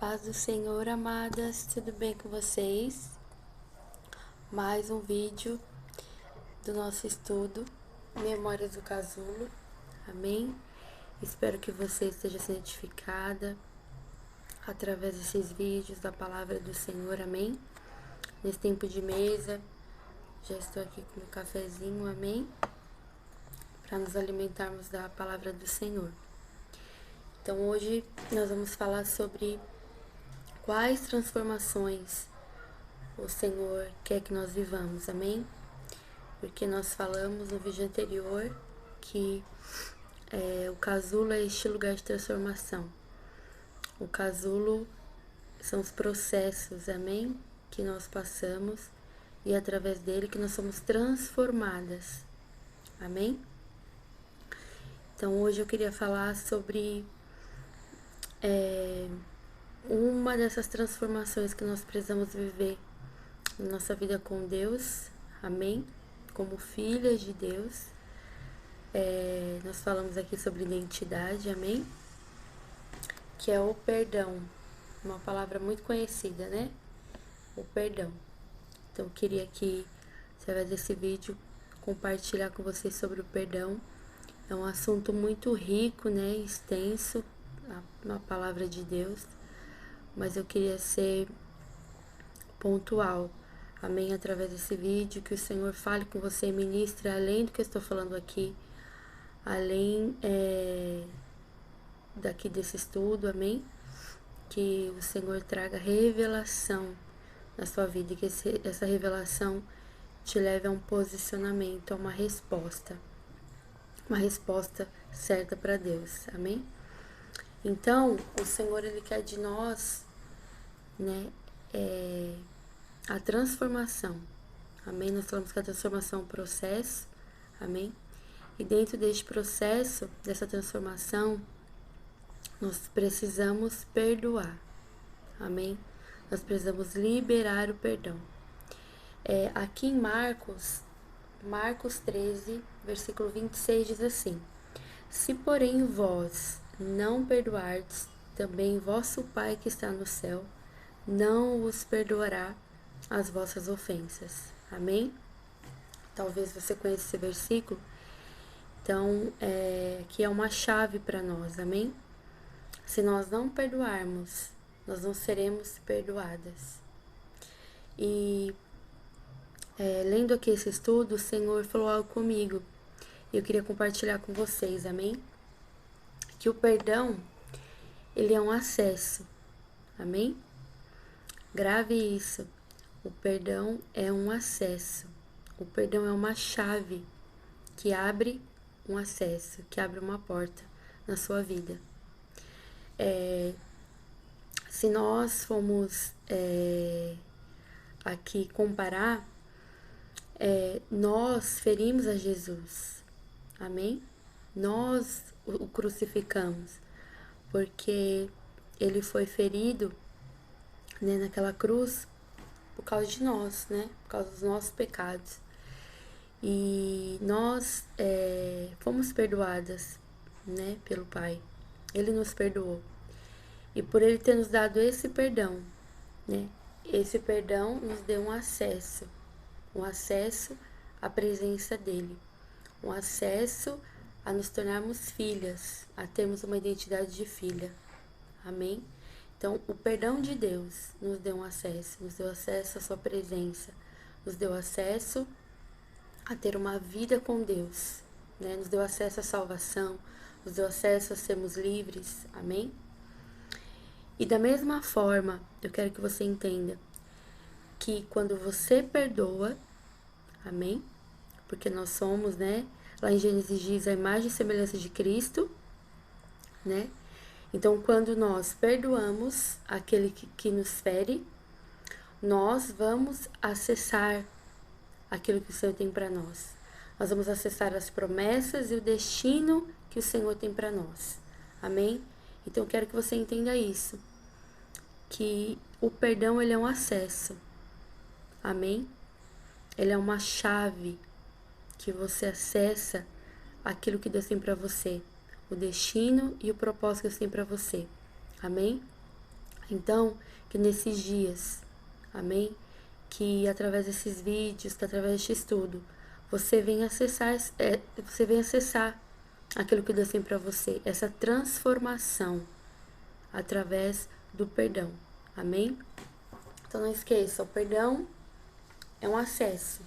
Paz do Senhor, amadas, tudo bem com vocês? Mais um vídeo do nosso estudo, Memórias do Casulo, amém? Espero que você esteja sendo edificada através desses vídeos da Palavra do Senhor, amém? Nesse tempo de mesa, já estou aqui com o cafezinho, amém? Para nos alimentarmos da Palavra do Senhor. Então hoje nós vamos falar sobre quais transformações o Senhor quer que nós vivamos, amém? Porque nós falamos no vídeo anterior que o casulo é este lugar de transformação. O casulo são os processos, amém? Que nós passamos e através dele que nós somos transformadas, amém? Então hoje eu queria falar sobre uma dessas transformações que nós precisamos viver na nossa vida com Deus, amém? Como filhas de Deus. Nós falamos aqui sobre identidade, amém? Que é o perdão, uma palavra muito conhecida, né? O perdão. Então eu queria aqui, através desse vídeo, compartilhar com vocês sobre o perdão. É um assunto muito rico, né? Extenso, uma palavra de Deus. Mas eu queria ser pontual, amém? Através desse vídeo, que o Senhor fale com você e ministre além do que eu estou falando aqui, além daqui desse estudo, amém? Que o Senhor traga revelação na sua vida e que essa revelação te leve a um posicionamento, a uma resposta certa para Deus, amém? Então, o Senhor, Ele quer de nós, né, a transformação, amém? Nós falamos que a transformação é um processo, amém? E dentro deste processo, dessa transformação, nós precisamos perdoar, amém? Nós precisamos liberar o perdão. Aqui em Marcos 13, versículo 26 diz assim: Se porém vós não perdoardes, também vosso Pai que está no céu não vos perdoará as vossas ofensas. Amém? Talvez você conheça esse versículo. Então, aqui é uma chave para nós, amém? Se nós não perdoarmos, nós não seremos perdoadas. E lendo aqui esse estudo, o Senhor falou algo comigo. E eu queria compartilhar com vocês, amém? Que o perdão, ele é um acesso, amém? Grave isso. O perdão é um acesso. O perdão é uma chave que abre um acesso, que abre uma porta na sua vida. Se nós formos aqui comparar, nós ferimos a Jesus, amém? Nós o crucificamos, porque ele foi ferido, né, naquela cruz por causa de nós, né? Por causa dos nossos pecados. E nós fomos perdoadas, né, pelo Pai. Ele nos perdoou. E por Ele ter nos dado esse perdão, né? Esse perdão nos deu um acesso à presença dEle, um acesso a nos tornarmos filhas, a termos uma identidade de filha. Amém? Então, o perdão de Deus nos deu um acesso, nos deu acesso à sua presença, nos deu acesso a ter uma vida com Deus, né? Nos deu acesso à salvação, nos deu acesso a sermos livres, amém? E da mesma forma, eu quero que você entenda que quando você perdoa, amém? Porque nós somos, né? Lá em Gênesis diz a imagem e semelhança de Cristo, né? Então, quando nós perdoamos aquele que nos fere, nós vamos acessar aquilo que o Senhor tem para nós. Nós vamos acessar as promessas e o destino que o Senhor tem para nós. Amém? Então, eu quero que você entenda isso. Que o perdão, ele é um acesso. Amém? Ele é uma chave que você acessa aquilo que Deus tem para você. O destino e o propósito que Deus tem para você. Amém? Então, que nesses dias, amém? Que através desses vídeos, que através deste estudo, você venha acessar, você venha acessar aquilo que Deus tem para você, essa transformação através do perdão, amém? Então não esqueça, o perdão é um acesso.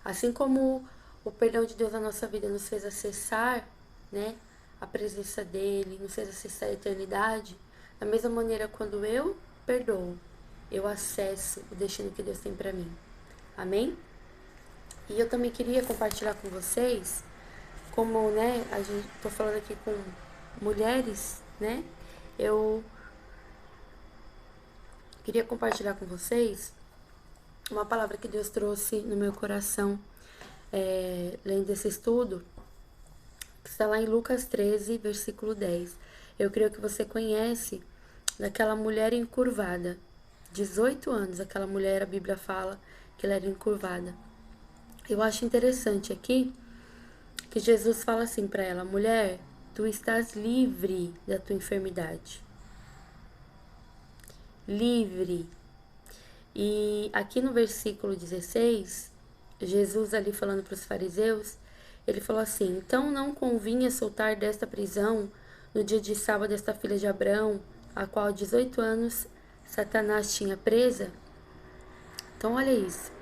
Assim como o perdão de Deus na nossa vida nos fez acessar, né, a presença dele, nos fez acessar a eternidade, da mesma maneira, quando eu perdoo, eu acesso o destino que Deus tem para mim. Amém? E eu também queria compartilhar com vocês, como, né, a gente tô falando aqui com mulheres, né? Eu queria compartilhar com vocês uma palavra que Deus trouxe no meu coração, lendo esse estudo, que está lá em Lucas 13, versículo 10. Eu creio que você conhece daquela mulher encurvada. 18 anos, aquela mulher, a Bíblia fala que ela era encurvada. Eu acho interessante aqui que Jesus fala assim para ela: mulher, tu estás livre da tua enfermidade. Livre. E aqui no versículo 16, Jesus ali falando para os fariseus, ele falou assim: então não convinha soltar desta prisão no dia de sábado esta filha de Abraão, a qual 18 anos Satanás tinha presa? Então olha isso.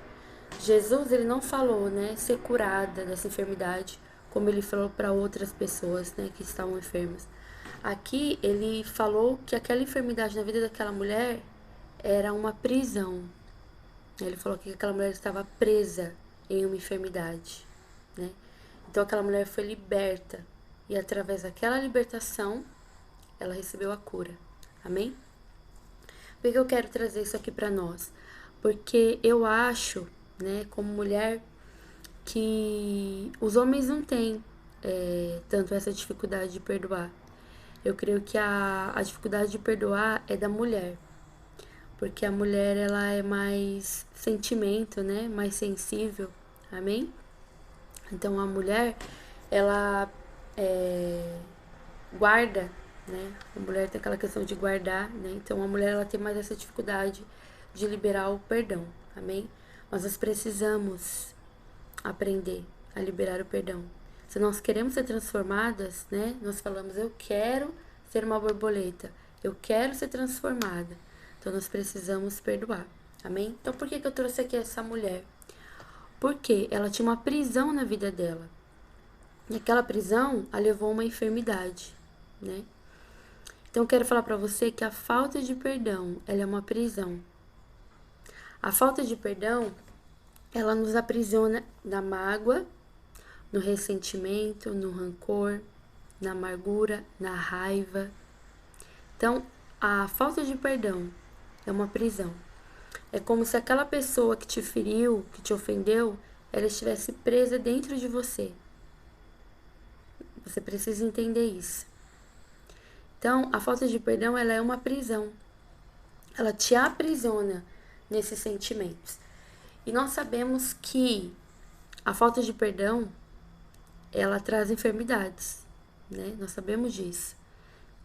Jesus, ele não falou, né, ser curada dessa enfermidade, como ele falou para outras pessoas, né, que estavam enfermas. Aqui ele falou que aquela enfermidade na vida daquela mulher era uma prisão. Ele falou que aquela mulher estava presa em uma enfermidade, né? Então aquela mulher foi liberta e através daquela libertação ela recebeu a cura. Amém? Por que eu quero trazer isso aqui para nós? Porque eu acho, né, como mulher, que os homens não têm tanto essa dificuldade de perdoar. Eu creio que a dificuldade de perdoar é da mulher, porque a mulher ela é mais sentimento, né, mais sensível, amém? Então a mulher ela guarda, né? A mulher tem aquela questão de guardar, né? Então a mulher ela tem mais essa dificuldade de liberar o perdão, amém? Mas nós precisamos aprender a liberar o perdão. Se nós queremos ser transformadas, né? Nós falamos, eu quero ser uma borboleta, eu quero ser transformada. Então nós precisamos perdoar, amém? Então por que eu trouxe aqui essa mulher? Porque ela tinha uma prisão na vida dela. E aquela prisão a levou a uma enfermidade, né? Então eu quero falar para você que a falta de perdão, ela é uma prisão. A falta de perdão, ela nos aprisiona na mágoa, no ressentimento, no rancor, na amargura, na raiva. Então, a falta de perdão é uma prisão. É como se aquela pessoa que te feriu, que te ofendeu, ela estivesse presa dentro de você. Você precisa entender isso. Então, a falta de perdão, ela é uma prisão. Ela te aprisiona nesses sentimentos. E nós sabemos que a falta de perdão, ela traz enfermidades, né? Nós sabemos disso.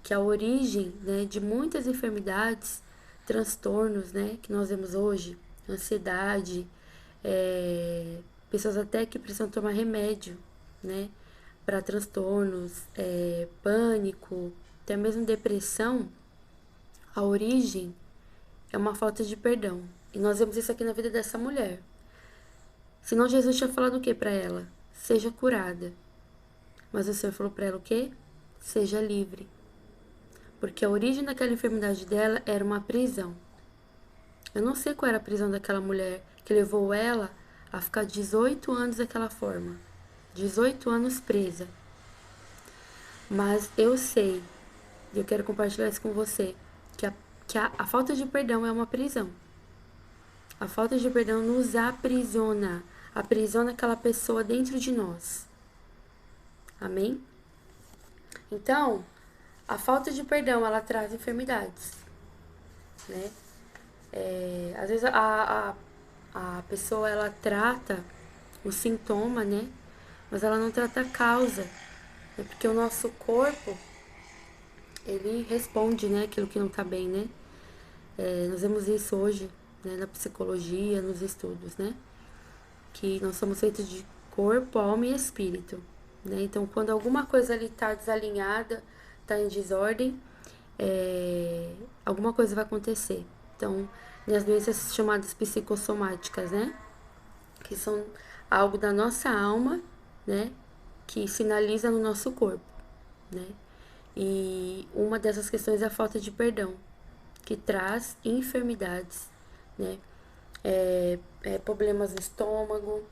Que a origem, né, de muitas enfermidades, transtornos, né, que nós vemos hoje, ansiedade, pessoas até que precisam tomar remédio, né, para transtornos, pânico, até mesmo depressão, a origem é uma falta de perdão. E nós vemos isso aqui na vida dessa mulher. Senão Jesus tinha falado o que para ela? Seja curada. Mas o Senhor falou para ela o quê? Seja livre. Porque a origem daquela enfermidade dela era uma prisão. Eu não sei qual era a prisão daquela mulher que levou ela a ficar 18 anos daquela forma. 18 anos presa. Mas eu sei, e eu quero compartilhar isso com você, que a falta de perdão é uma prisão. A falta de perdão nos aprisiona. Aprisiona aquela pessoa dentro de nós. Amém? Então, a falta de perdão, ela traz enfermidades, né? Às vezes a pessoa, ela trata o sintoma, né? Mas ela não trata a causa. Né? Porque o nosso corpo, ele responde, né? Aquilo que não tá bem, né? Nós vemos isso hoje, né, na psicologia, nos estudos, né? Que nós somos feitos de corpo, alma e espírito, né? Então, quando alguma coisa ali está desalinhada, está em desordem, alguma coisa vai acontecer. Então, as doenças chamadas psicossomáticas, né? Que são algo da nossa alma, né? Que sinaliza no nosso corpo, né? E uma dessas questões é a falta de perdão, que traz enfermidades, né? Problemas no estômago,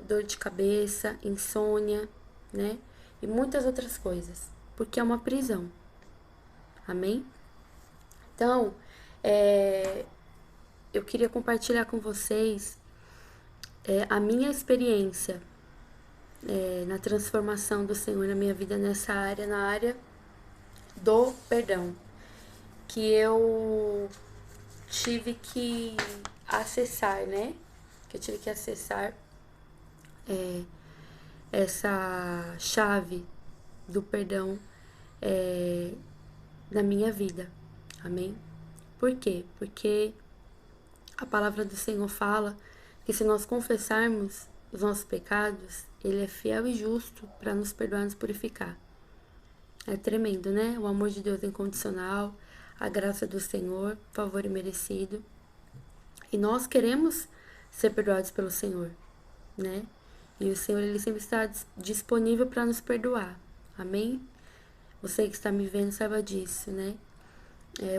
dor de cabeça, insônia, né? E muitas outras coisas, porque é uma prisão. Amém? Então, eu queria compartilhar com vocês a minha experiência na transformação do Senhor na minha vida nessa área, na área do perdão, que eu tive que acessar, né? Que eu tive que acessar essa chave do perdão na minha vida. Amém? Por quê? Porque a palavra do Senhor fala que se nós confessarmos os nossos pecados, Ele é fiel e justo para nos perdoar e nos purificar. É tremendo, né? O amor de Deus é incondicional, a graça do Senhor, favor imerecido. E nós queremos ser perdoados pelo Senhor, né? E o Senhor, Ele sempre está disponível para nos perdoar. Amém? Você que está me vendo, saiba disso, né?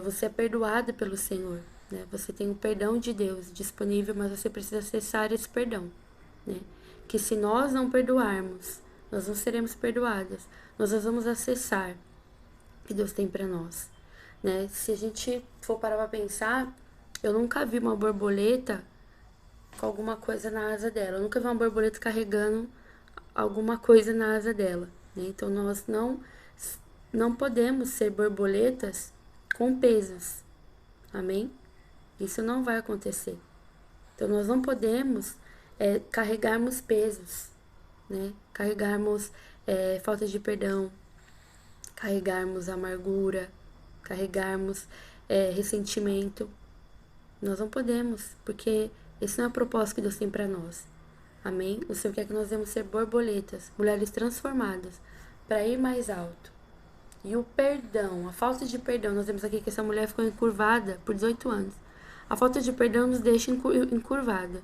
Você é perdoada pelo Senhor, né? Você tem o perdão de Deus disponível, mas você precisa acessar esse perdão, né? Que se nós não perdoarmos, nós não seremos perdoadas. Nós vamos acessar o que Deus tem para nós, né? Se a gente for parar para pensar, eu nunca vi uma borboleta com alguma coisa na asa dela. Eu nunca vi uma borboleta carregando alguma coisa na asa dela, né? Então nós não podemos ser borboletas com pesos. Amém? Isso não vai acontecer. Então nós não podemos carregarmos pesos, né? Carregarmos falta de perdão, carregarmos amargura, carregarmos ressentimento. Nós não podemos, porque esse não é o propósito que Deus tem para nós. Amém? O Senhor quer que nós devemos ser borboletas, mulheres transformadas, para ir mais alto. E o perdão, a falta de perdão, nós vemos aqui que essa mulher ficou encurvada por 18 anos. A falta de perdão nos deixa encurvada.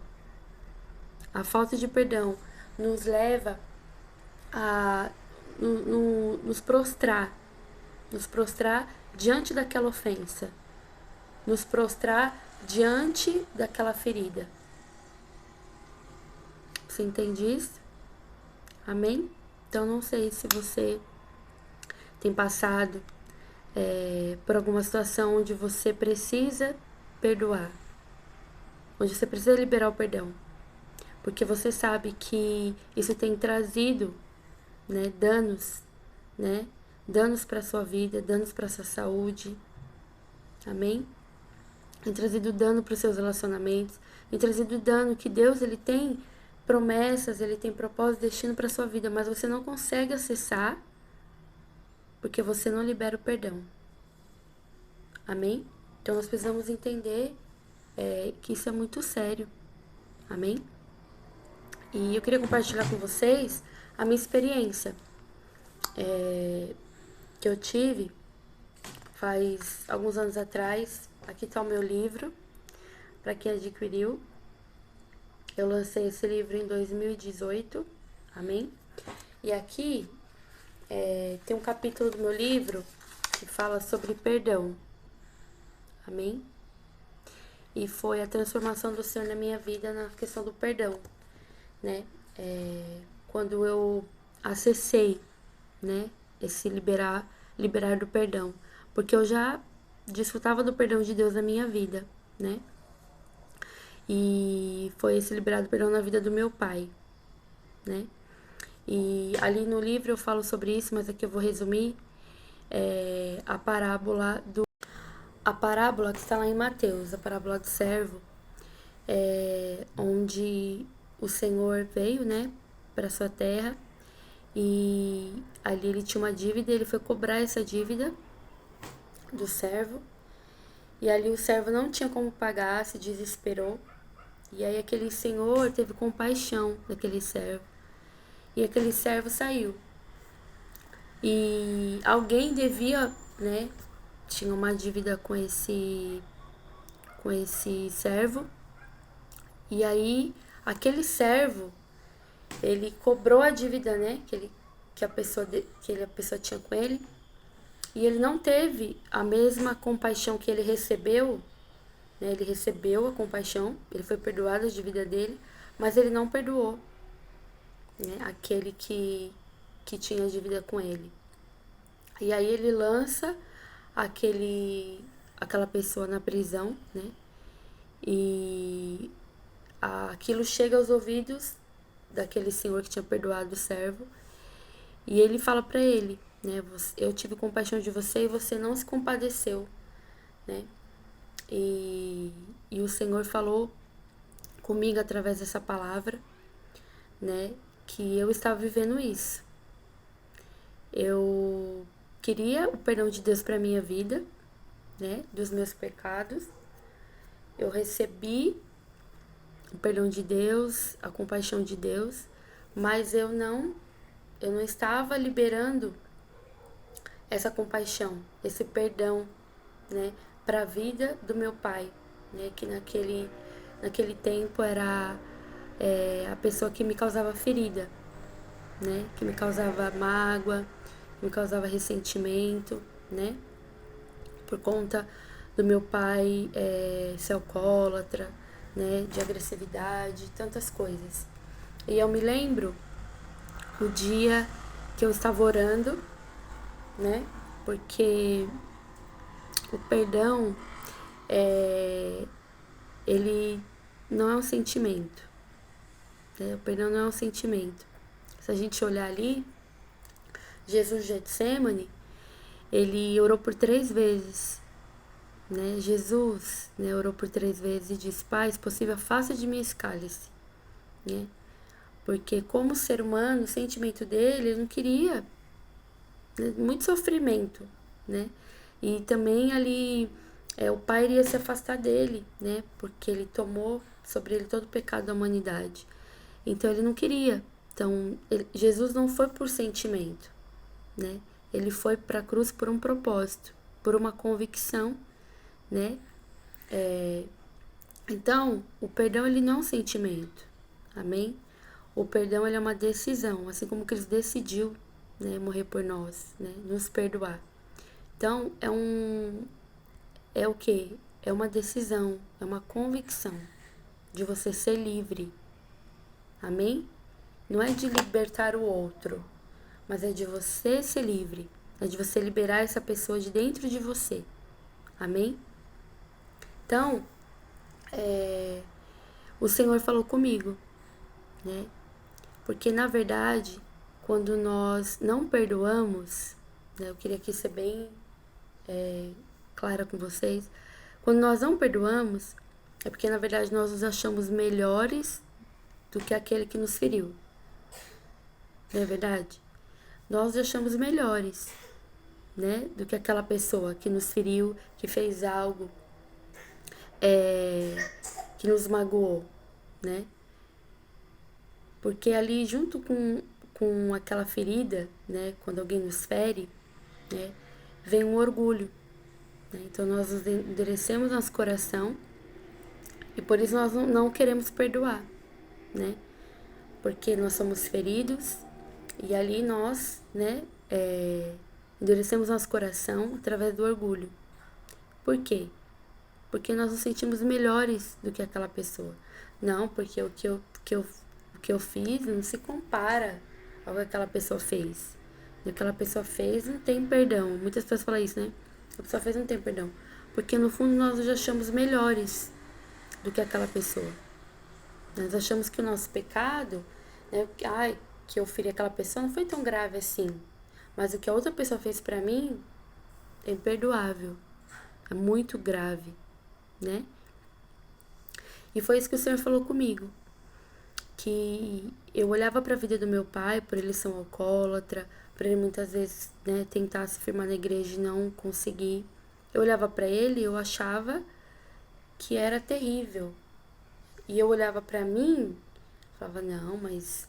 A falta de perdão nos leva a nos prostrar diante daquela ofensa, nos prostrar diante daquela ferida. Você entende isso? Amém? Então, não sei se você tem passado por alguma situação onde você precisa perdoar, onde você precisa liberar o perdão, porque você sabe que isso tem trazido, né, danos para sua vida, danos para sua saúde. Amém? Tem trazido dano para os seus relacionamentos, tem trazido dano que Deus, Ele tem promessas, Ele tem propósito, destino para sua vida, mas você não consegue acessar porque você não libera o perdão. Amém? Então nós precisamos entender que isso é muito sério. Amém? E eu queria compartilhar com vocês a minha experiência que eu tive faz alguns anos atrás. Aqui está o meu livro, para quem adquiriu. Eu lancei esse livro em 2018, amém? E aqui tem um capítulo do meu livro que fala sobre perdão, amém? E foi a transformação do Senhor na minha vida na questão do perdão, né? Quando eu acessei, né, esse liberar do perdão, porque eu já desfrutava do perdão de Deus na minha vida, né? E foi esse liberar do perdão na vida do meu pai, né? E ali no livro eu falo sobre isso, mas aqui eu vou resumir a parábola que está lá em Mateus, a parábola do servo, onde o Senhor veio, né, para sua terra, e ali ele tinha uma dívida, ele foi cobrar essa dívida do servo, E ali o servo não tinha como pagar, se desesperou. E aí aquele senhor teve compaixão daquele servo. E aquele servo saiu. E alguém devia, né? Tinha uma dívida com esse servo. E aí aquele servo, ele cobrou a dívida, né? Que a pessoa tinha com ele. E ele não teve a mesma compaixão que ele recebeu, né? Ele recebeu a compaixão, ele foi perdoado a dívida dele, mas ele não perdoou, né? Aquele que tinha dívida com ele. E aí ele lança aquela pessoa na prisão, né? E aquilo chega aos ouvidos daquele senhor que tinha perdoado o servo. E ele fala para ele, né? Eu tive compaixão de você e você não se compadeceu, né? E o Senhor falou comigo através dessa palavra, né? Que eu estava vivendo isso. Eu queria o perdão de Deus para minha vida, né? Dos meus pecados. Eu recebi o perdão de Deus, a compaixão de Deus, mas eu não estava liberando essa compaixão, esse perdão, né, para a vida do meu pai, né, que naquele tempo era a pessoa que me causava ferida, né, que me causava mágoa, que me causava ressentimento, né, por conta do meu pai ser alcoólatra, né, de agressividade, tantas coisas. E eu me lembro o dia que eu estava orando, né, porque o perdão ele não é um sentimento, né? O perdão não é um sentimento. Se a gente olhar ali, Jesus Getsemane, ele orou por 3 vezes, né? Jesus, né, orou por 3 vezes e disse: Pai, se possível, afasta de mim esse cálice, né? Porque como ser humano, o sentimento dele, ele não queria, né, muito sofrimento, né? E também ali o pai iria se afastar dele, né? Porque ele tomou sobre ele todo o pecado da humanidade. Então ele não queria. Então Jesus não foi por sentimento, né? Ele foi para a cruz por um propósito, por uma convicção, né? Então o perdão ele não é um sentimento, amém? O perdão ele é uma decisão, assim como Cristo decidiu, né, morrer por nós, né, nos perdoar. Então é o que? É uma decisão, é uma convicção de você ser livre. Amém? Não é de libertar o outro, mas é de você ser livre. É de você liberar essa pessoa de dentro de você. Amém? Então, o Senhor falou comigo, né? Porque na verdade, quando nós não perdoamos, né, eu queria aqui ser bem clara com vocês. Quando nós não perdoamos, é porque na verdade nós nos achamos melhores do que aquele que nos feriu. Não é verdade? Nós nos achamos melhores, né, do que aquela pessoa que nos feriu, que fez algo, que nos magoou, né? Porque ali junto com aquela ferida, né, quando alguém nos fere, né, vem um orgulho. Né? Então nós nos endurecemos nosso coração e por isso nós não queremos perdoar, né? Porque nós somos feridos e ali nós, né, endurecemos nosso coração através do orgulho. Por quê? Porque nós nos sentimos melhores do que aquela pessoa. Não, porque o que eu fiz não se compara ao que aquela pessoa fez. O que aquela pessoa fez não tem perdão. Muitas pessoas falam isso, né? A pessoa fez não tem perdão. Porque no fundo nós nos achamos melhores do que aquela pessoa. Nós achamos que o nosso pecado, né, que eu feri aquela pessoa não foi tão grave assim. Mas o que a outra pessoa fez pra mim é imperdoável. É muito grave, né? E foi isso que o Senhor falou comigo. Que eu olhava para a vida do meu pai, por ele ser um alcoólatra, por ele muitas vezes, né, tentar se firmar na igreja e não conseguir. eu olhava para ele e eu achava que era terrível. E eu olhava para mim, falava, não, mas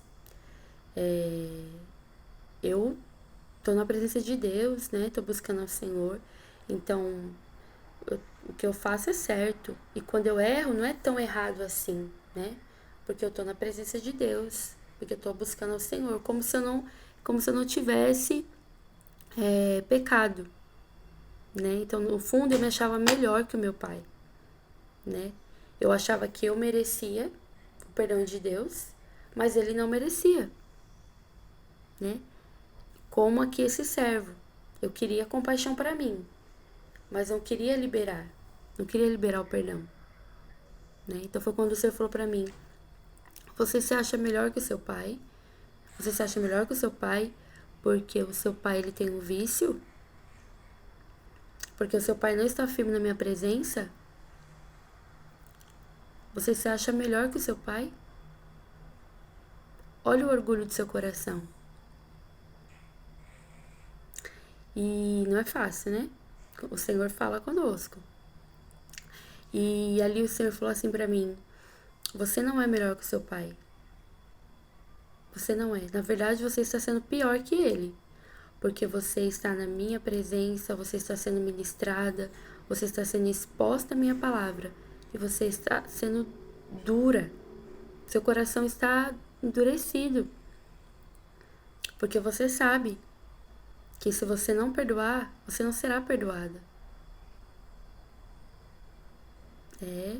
eu tô na presença de Deus, né? Tô buscando ao Senhor. Então, o que eu faço é certo. E quando eu erro, não é tão errado assim, né? Porque eu tô na presença de Deus, porque eu tô buscando ao Senhor, como se eu não tivesse pecado, né? Então, no fundo, eu me achava melhor que o meu pai, né? Eu achava que eu merecia o perdão de Deus, mas ele não merecia, né? Como aqui esse servo. Eu queria compaixão para mim, mas não queria liberar. Não queria liberar o perdão, né? Então foi quando o Senhor falou para mim: você se acha melhor que o seu pai? Você se acha melhor que o seu pai porque o seu pai ele tem um vício? Porque o seu pai não está firme na minha presença? Você se acha melhor que o seu pai? Olha o orgulho do seu coração. E não é fácil, né? O Senhor fala conosco. E ali o Senhor falou assim para mim: você não é melhor que o seu pai. Você não é. Na verdade, você está sendo pior que ele. Porque você está na minha presença, você está sendo ministrada, você está sendo exposta à minha palavra. E você está sendo dura. Seu coração está endurecido. Porque você sabe que se você não perdoar, você não será perdoada. É.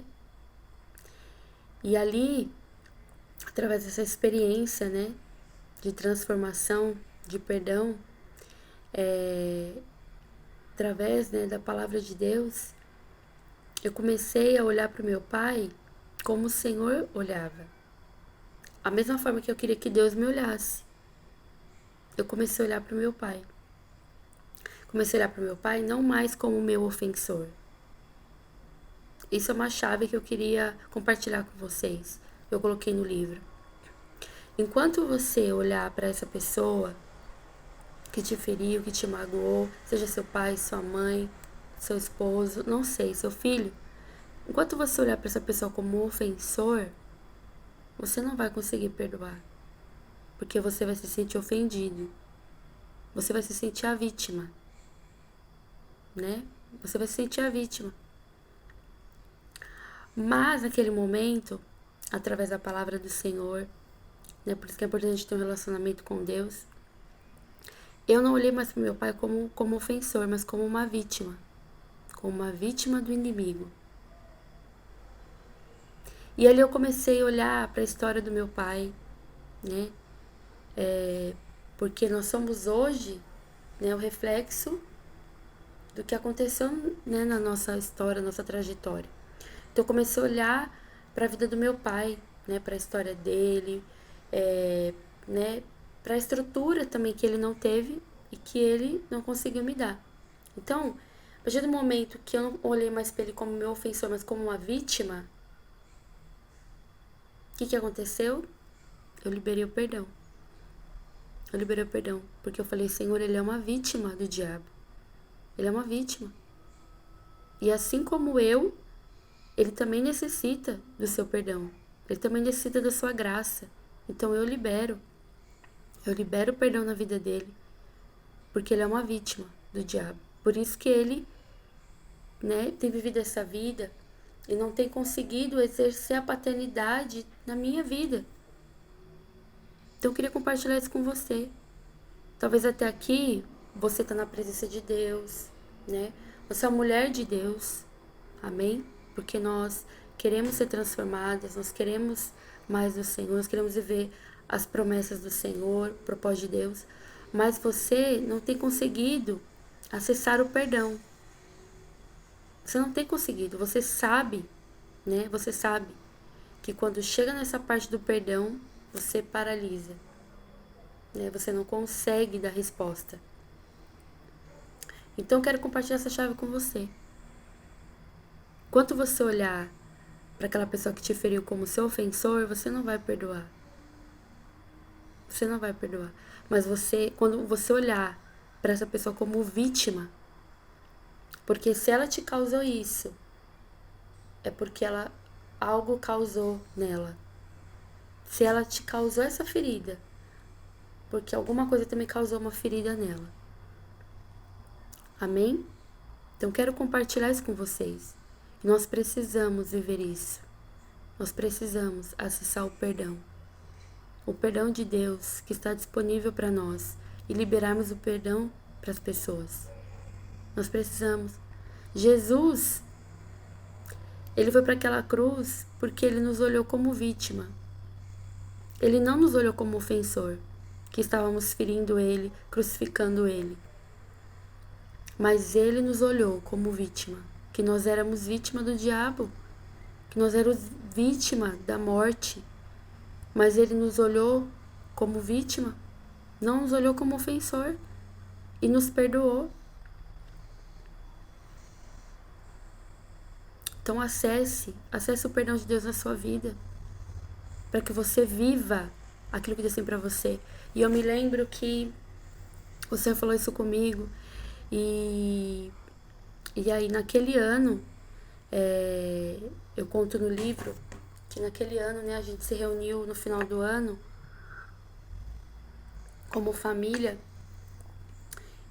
E ali, através dessa experiência, né, de transformação, de perdão, através, né, da palavra de Deus, eu comecei a olhar para o meu pai como o Senhor olhava. A mesma forma que eu queria que Deus me olhasse. Eu comecei a olhar para o meu pai. Comecei a olhar para o meu pai não mais como o meu ofensor. Isso é uma chave que eu queria compartilhar com vocês. Eu coloquei no livro. Enquanto você olhar para essa pessoa que te feriu, que te magoou, seja seu pai, sua mãe, seu esposo, não sei, seu filho, enquanto você olhar para essa pessoa como ofensor, você não vai conseguir perdoar, porque você vai se sentir ofendido, você vai se sentir a vítima, né? Você vai se sentir a vítima. Mas naquele momento, através da palavra do Senhor, né? Por isso que é importante ter um relacionamento com Deus. Eu não olhei mais para meu pai como ofensor, mas como uma vítima do inimigo. E ali eu comecei a olhar para a história do meu pai, né? Porque nós somos hoje, né, o reflexo do que aconteceu, né, na nossa história, nossa trajetória. Então eu comecei a olhar para a vida do meu pai, né, para a história dele, né, para a estrutura também que ele não teve e que ele não conseguiu me dar. Então, a partir do momento que eu não olhei mais para ele como meu ofensor, mas como uma vítima, o que aconteceu? Eu liberei o perdão. Eu liberei o perdão, porque eu falei, Senhor, ele é uma vítima do diabo. Ele é uma vítima. E assim como eu, ele também necessita do seu perdão. Ele também necessita da sua graça. Então eu libero. Eu libero o perdão na vida dele, porque ele é uma vítima do diabo. Por isso que ele, né, tem vivido essa vida e não tem conseguido exercer a paternidade na minha vida. Então eu queria compartilhar isso com você. Talvez até aqui você está na presença de Deus, né? Você é uma mulher de Deus, amém? Porque nós queremos ser transformadas, nós queremos mais do Senhor, nós queremos viver as promessas do Senhor, o propósito de Deus, mas você não tem conseguido acessar o perdão. Você não tem conseguido, você sabe, né? Você sabe que quando chega nessa parte do perdão, você paralisa, né? Você não consegue dar resposta. Então eu quero compartilhar essa chave com você. Enquanto você olhar para aquela pessoa que te feriu como seu ofensor, você não vai perdoar. Você não vai perdoar. Mas você, quando você olhar para essa pessoa como vítima, Porque se ela te causou isso, é porque algo causou nela. Se ela te causou essa ferida, porque alguma coisa também causou uma ferida nela. Amém? Então quero compartilhar isso com vocês. Nós precisamos viver isso. Nós precisamos acessar o perdão. O perdão de Deus que está disponível para nós e liberarmos o perdão para as pessoas. Nós precisamos. Jesus, ele foi para aquela cruz porque ele nos olhou como vítima. Ele não nos olhou como ofensor, que estávamos ferindo ele, crucificando ele. Mas ele nos olhou como vítima, que nós éramos vítima do diabo, que nós éramos vítima da morte. Mas ele nos olhou como vítima, não nos olhou como ofensor e nos perdoou. Então acesse o perdão de Deus na sua vida, para que você viva aquilo que Deus tem para você. E eu me lembro que o Senhor falou isso comigo, e aí naquele ano, eu conto no livro que naquele ano, né, a gente se reuniu no final do ano como família,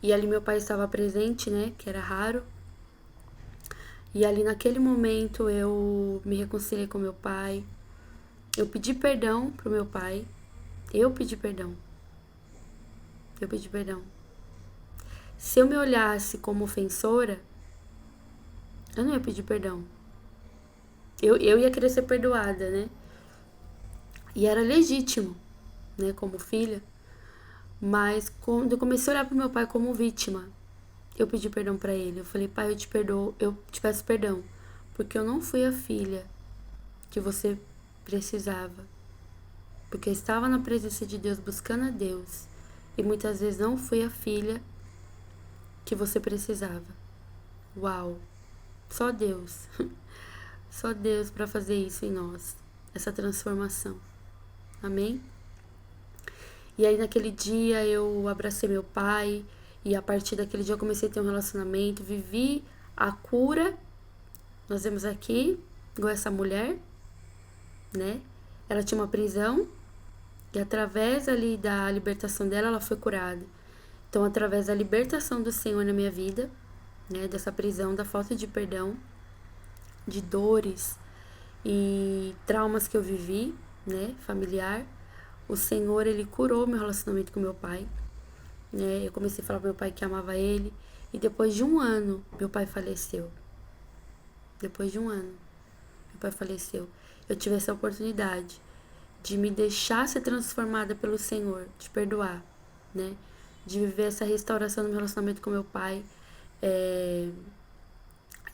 e ali meu pai estava presente, né, que era raro. E ali naquele momento eu me reconciliei com meu pai. Eu pedi perdão pro meu pai. Eu pedi perdão. Se eu me olhasse como ofensora, eu não ia pedir perdão. Eu ia querer ser perdoada, né? E era legítimo, né, como filha. Mas quando eu comecei a olhar pro meu pai como vítima, eu pedi perdão pra ele. Eu falei: pai, eu te perdoo, eu te peço perdão, porque eu não fui a filha que você precisava. Porque eu estava na presença de Deus, buscando a Deus. E muitas vezes não fui a filha que você precisava. Uau! Só Deus. Só Deus para fazer isso em nós. Essa transformação. Amém? E aí naquele dia eu abracei meu pai. E a partir daquele dia eu comecei a ter um relacionamento. Vivi a cura. Nós vemos aqui, igual essa mulher, né? Ela tinha uma prisão. E através ali da libertação dela, ela foi curada. Então, através da libertação do Senhor na minha vida, né, dessa prisão, da falta de perdão, de dores e traumas que eu vivi, né, familiar, o Senhor, ele curou meu relacionamento com meu pai. Né? Eu comecei a falar pro meu pai que amava ele. E depois de um ano, meu pai faleceu. Depois de um ano, meu pai faleceu. Eu tive essa oportunidade de me deixar ser transformada pelo Senhor, de perdoar, né? De viver essa restauração no meu relacionamento com meu pai.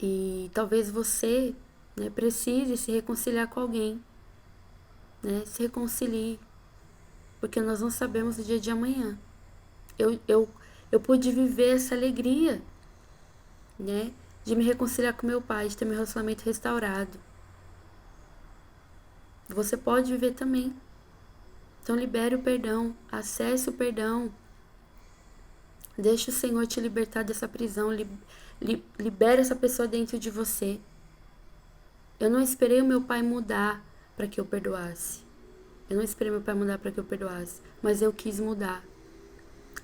E talvez você, né, precise se reconciliar com alguém, né? Se reconcilie, porque nós não sabemos o dia de amanhã. Eu pude viver essa alegria, né? De me reconciliar com meu pai, de ter meu relacionamento restaurado. Você pode viver também. Então libere o perdão, acesse o perdão. Deixe o Senhor te libertar dessa prisão. Libere essa pessoa dentro de você. Eu não esperei o meu pai mudar para que eu perdoasse. Mas eu quis mudar.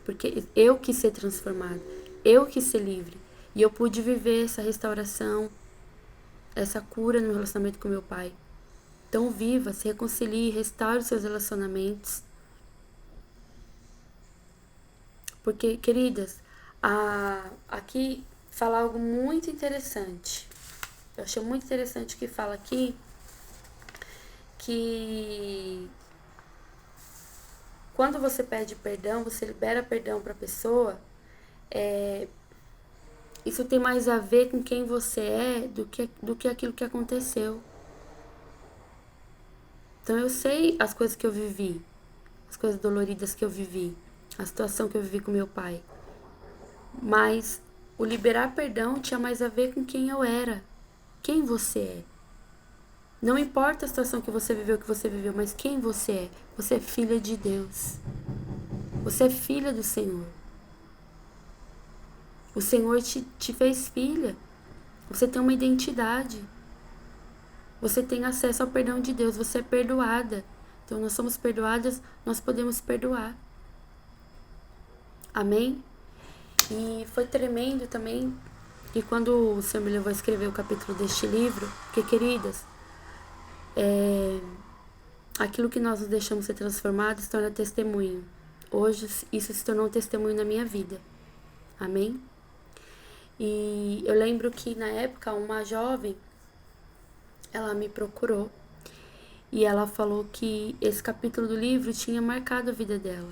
Porque eu quis ser transformada. Eu quis ser livre. E eu pude viver essa restauração, essa cura no relacionamento com meu pai. Então viva, se reconcilie, restaure os seus relacionamentos. Porque, queridas, aqui fala algo muito interessante. Eu achei muito interessante o que fala aqui, que quando você pede perdão, você libera perdão para a pessoa, isso tem mais a ver com quem você é do que aquilo que aconteceu. Então eu sei as coisas que eu vivi, as coisas doloridas que eu vivi, a situação que eu vivi com meu pai. Mas o liberar perdão tinha mais a ver com quem eu era, quem você é. Não importa a situação que você viveu, mas quem você é. Você é filha de Deus. Você é filha do Senhor. O Senhor te fez filha. Você tem uma identidade. Você tem acesso ao perdão de Deus. Você é perdoada. Então, nós somos perdoadas, nós podemos perdoar. Amém? E foi tremendo também. E quando o Senhor me levou a escrever o capítulo deste livro, porque, queridas, aquilo que nós nos deixamos ser transformados se torna testemunho. Hoje, isso se tornou um testemunho na minha vida. Amém? E eu lembro que, na época, uma jovem, ela me procurou e ela falou que esse capítulo do livro tinha marcado a vida dela.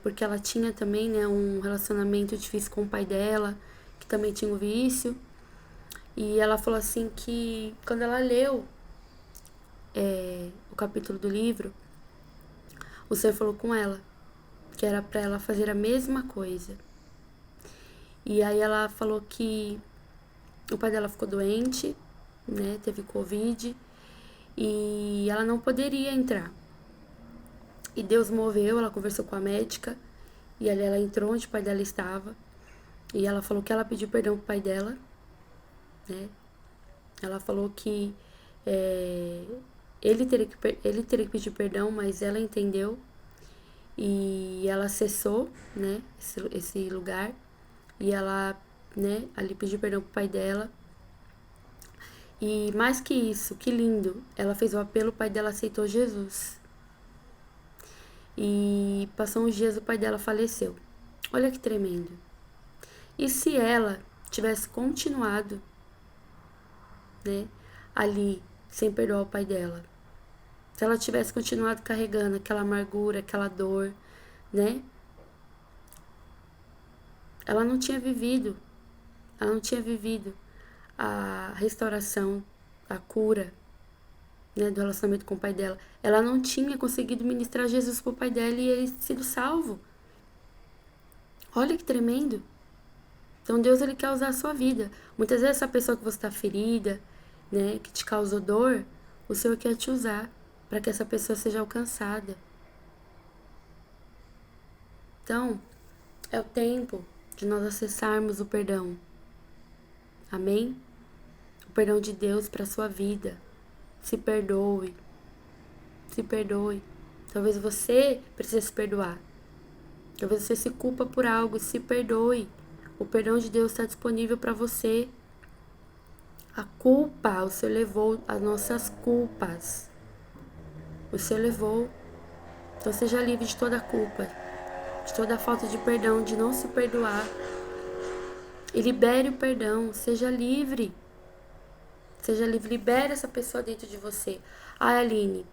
Porque ela tinha também, né, um relacionamento difícil com o pai dela, que também tinha um vício. E ela falou assim que quando ela leu o capítulo do livro, o Senhor falou com ela que era para ela fazer a mesma coisa. E aí ela falou que o pai dela ficou doente, né, teve Covid, e ela não poderia entrar. E Deus moveu, ela conversou com a médica, e ali ela entrou onde o pai dela estava, e ela falou que ela pediu perdão pro pai dela, né? Ela falou que ele teria que pedir perdão, mas ela entendeu, e ela acessou, né, esse lugar, e ela, né, ali pediu perdão pro pai dela. E mais que isso, que lindo, ela fez o apelo, o pai dela aceitou Jesus. E passou uns dias, o pai dela faleceu. Olha que tremendo. E se ela tivesse continuado, né, ali, sem perdoar o pai dela? Se ela tivesse continuado carregando aquela amargura, aquela dor, né? Ela não tinha vivido a restauração, a cura, né, do relacionamento com o pai dela. Ela não tinha conseguido ministrar Jesus pro pai dela e ele sido salvo. Olha que tremendo. Então Deus, ele quer usar a sua vida. Muitas vezes essa pessoa que você está ferida, né, que te causou dor, o Senhor quer te usar para que essa pessoa seja alcançada. Então, é o tempo de nós acessarmos o perdão. Amém? O perdão de Deus para a sua vida. Se perdoe. Se perdoe. Talvez você precise se perdoar. Talvez você se culpa por algo. Se perdoe. O perdão de Deus está disponível para você. A culpa, o Senhor levou as nossas culpas. O Senhor levou. Então seja livre de toda a culpa, de toda a falta de perdão, de não se perdoar. E libere o perdão. Seja livre. Seja livre. Libere essa pessoa dentro de você. Aline,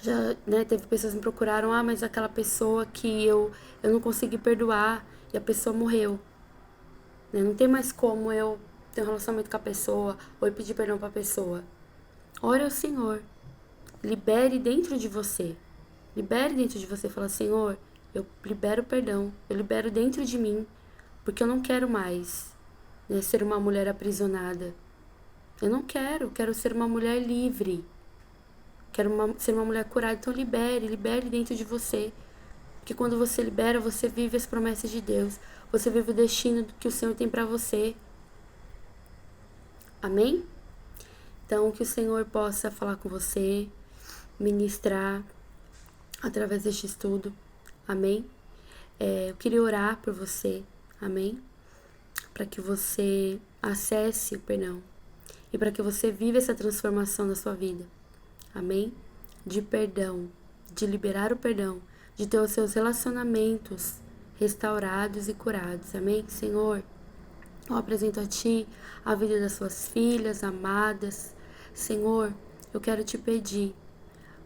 já, né, teve pessoas que me procuraram, mas aquela pessoa que eu não consegui perdoar e a pessoa morreu, né? Não tem mais como eu ter um relacionamento com a pessoa ou pedir perdão para a pessoa. Ore ao Senhor, libere dentro de você, fala: Senhor, eu libero perdão, eu libero dentro de mim, porque eu não quero mais, né, ser uma mulher aprisionada. Eu não quero ser uma mulher livre. Quero ser uma mulher curada. Então libere dentro de você. Porque quando você libera, você vive as promessas de Deus. Você vive o destino que o Senhor tem para você. Amém? Então, que o Senhor possa falar com você, ministrar através deste estudo. Amém? Eu queria orar por você. Amém? Para que você acesse o perdão. E para que você viva essa transformação na sua vida. Amém? De perdão, de liberar o perdão, de ter os seus relacionamentos restaurados e curados. Amém? Senhor, eu apresento a Ti a vida das suas filhas amadas. Senhor, eu quero Te pedir,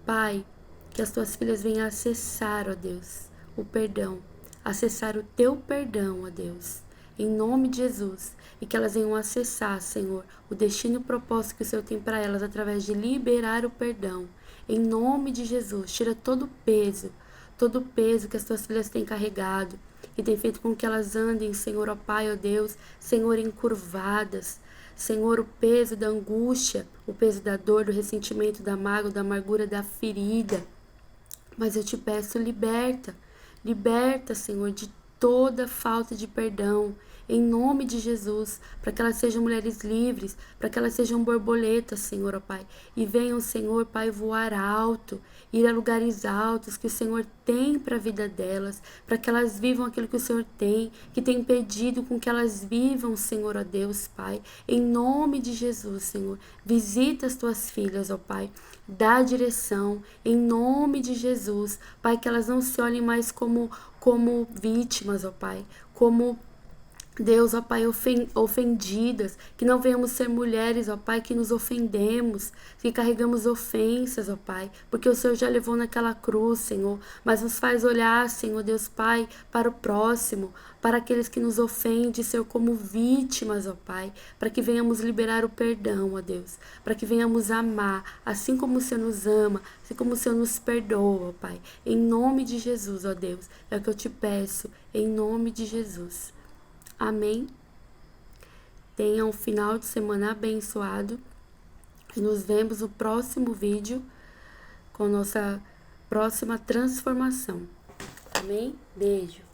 Pai, que as Tuas filhas venham acessar, ó Deus, o perdão, acessar o Teu perdão, ó Deus, em nome de Jesus. E que elas venham acessar, Senhor, o destino e o propósito que o Senhor tem para elas através de liberar o perdão. Em nome de Jesus, tira todo o peso que as tuas filhas têm carregado e tem feito com que elas andem, Senhor, ó Pai, ó Deus, Senhor, encurvadas. Senhor, o peso da angústia, o peso da dor, do ressentimento, da mágoa, da amargura, da ferida. Mas eu te peço, liberta, Senhor, de toda falta de perdão, em nome de Jesus, para que elas sejam mulheres livres, para que elas sejam borboletas, Senhor, ó Pai, e venham, Senhor, Pai, voar alto, ir a lugares altos que o Senhor tem para a vida delas, para que elas vivam aquilo que o Senhor tem, que tem pedido com que elas vivam, Senhor, ó Deus, Pai, em nome de Jesus, Senhor, visita as tuas filhas, ó Pai, dá direção, em nome de Jesus, Pai, que elas não se olhem mais como vítimas, ó Pai, como Deus, ó Pai, ofendidas, que não venhamos ser mulheres, ó Pai, que nos ofendemos, que carregamos ofensas, ó Pai, porque o Senhor já levou naquela cruz, Senhor, mas nos faz olhar, Senhor Deus Pai, para o próximo, para aqueles que nos ofendem, Senhor, como vítimas, ó Pai, para que venhamos liberar o perdão, ó Deus, para que venhamos amar, assim como o Senhor nos ama, assim como o Senhor nos perdoa, ó Pai, em nome de Jesus, ó Deus, é o que eu te peço, em nome de Jesus. Amém? Tenha um final de semana abençoado. E nos vemos no próximo vídeo com nossa próxima transformação. Amém? Beijo.